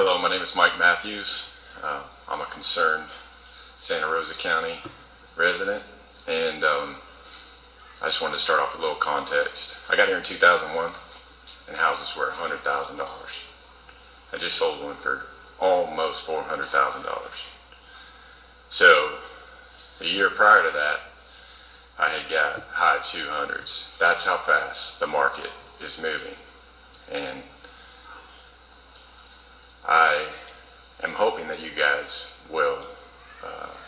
Hello, my name is Mike Matthews. I'm a concerned Santa Rosa County resident, and I just wanted to start off with a little context. I got here in 2001, and houses were $100,000. I just sold one for almost $400,000. So a year prior to that, I had got high 200s. That's how fast the market is moving, and I am hoping that you guys will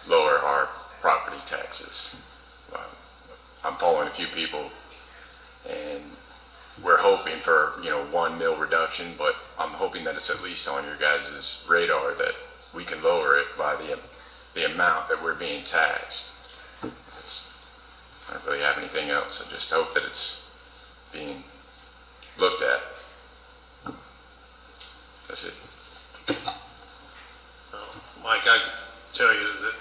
lower our property taxes. I'm following a few people, and we're hoping for 1 mil reduction, but I'm hoping that it's at least on your guys' radar that we can lower it by the amount that we're being taxed. I don't really have anything else. I just hope that it's being looked at. That's it. Mike, I can tell you that,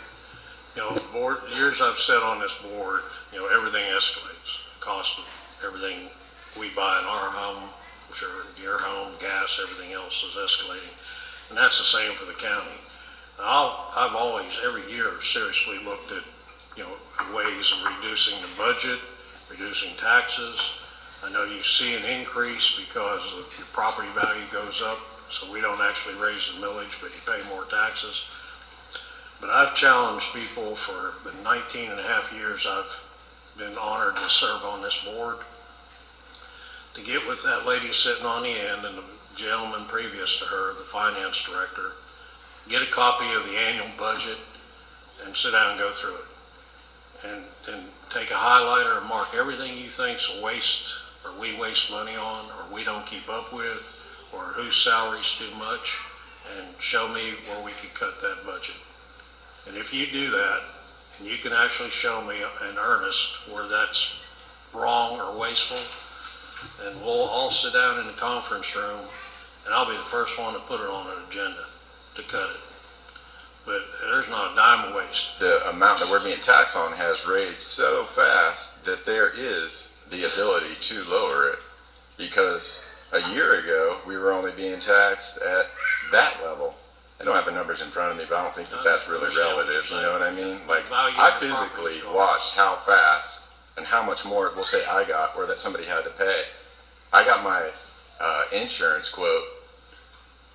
the board, years I've sat on this board, everything escalates. The cost of everything we buy in our home, I'm sure your home, gas, everything else is escalating. And that's the same for the county. I've always, every year, seriously looked at, ways of reducing the budget, reducing taxes. I know you see an increase because of your property value goes up, so we don't actually raise the millage, but you pay more taxes. But I've challenged people for the 19 and a half years I've been honored to serve on this board to get with that lady sitting on the end and the gentleman previous to her, the finance director, get a copy of the annual budget and sit down and go through it. And take a highlighter and mark everything you think's a waste, or we waste money on, or we don't keep up with, or whose salary's too much, and show me where we could cut that budget. And if you do that, and you can actually show me in earnest where that's wrong or wasteful, then we'll all sit down in the conference room, and I'll be the first one to put it on an agenda to cut it. But there's not a dime of waste. The amount that we're being taxed on has raised so fast that there is the ability to lower it, because a year ago we were only being taxed at that level. I don't have the numbers in front of me, but I don't think that that's really relative, you know what I mean? Like, I physically watched how fast and how much more, we'll say I got, or that somebody had to pay. I got my insurance quote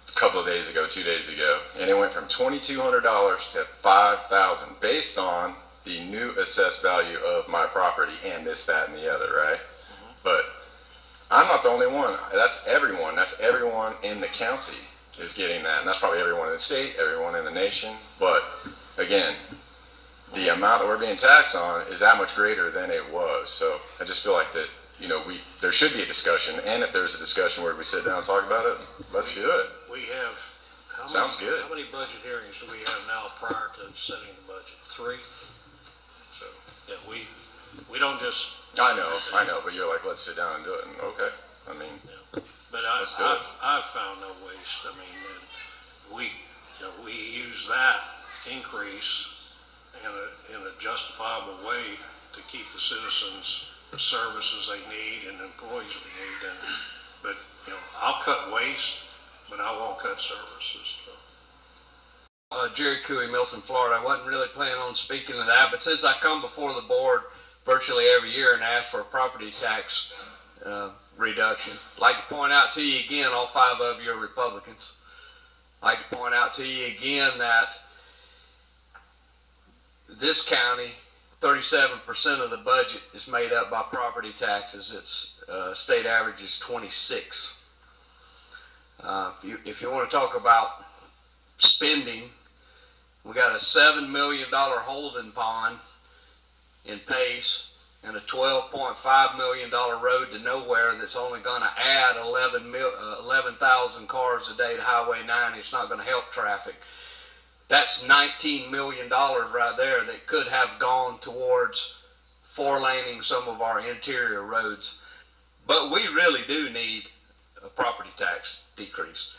a couple of days ago, 2 days ago, and it went from $2,200 to $5,000 based on the new assessed value of my property and this, that, and the other, right? But I'm not the only one. That's everyone. That's everyone in the county is getting that, and that's probably everyone in the state, everyone in the nation. But again, the amount that we're being taxed on is that much greater than it was. So I just feel like that, there should be a discussion, and if there's a discussion where we sit down and talk about it, let's do it. We have, Sounds good. How many budget hearings do we have now prior to setting the budget? 3? So, yeah, we don't just. I know, but you're like, let's sit down and do it, and okay. I mean, yeah. But I've found no waste. I mean, we use that increase in a justifiable way to keep the citizens the services they need and the employees we need. But I'll cut waste, but I won't cut services. So. Jerry Cooey, Milton, Florida. I wasn't really planning on speaking to that, but since I come before the board virtually every year and ask for a property tax reduction, I'd like to point out to you again, all 5 of you are Republicans. I'd like to point out to you again that this county, 37% of the budget is made up by property taxes. Its state average is 26. If you want to talk about spending, we got a $7 million holding pond in Pace and a $12.5 million road to nowhere that's only going to add 11,000 cars a day to Highway 9. It's not going to help traffic. That's $19 million right there that could have gone towards 4-laning some of our interior roads. But we really do need a property tax decrease.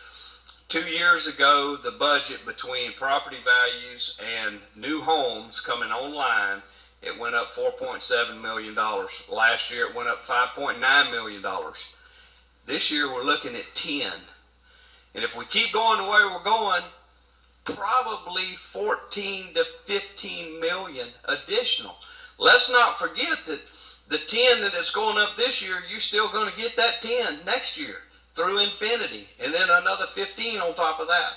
2 years ago, the budget between property values and new homes coming online, it went up $4.7 million. Last year, it went up $5.9 million. This year, we're looking at 10. And if we keep going the way we're going, probably 14 to 15 million additional. Let's not forget that the 10 that it's going up this year, you're still going to get that 10 next year through infinity, and then another 15 on top of that.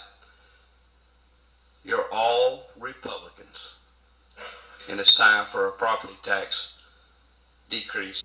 You're all Republicans, and it's time for a property tax decrease.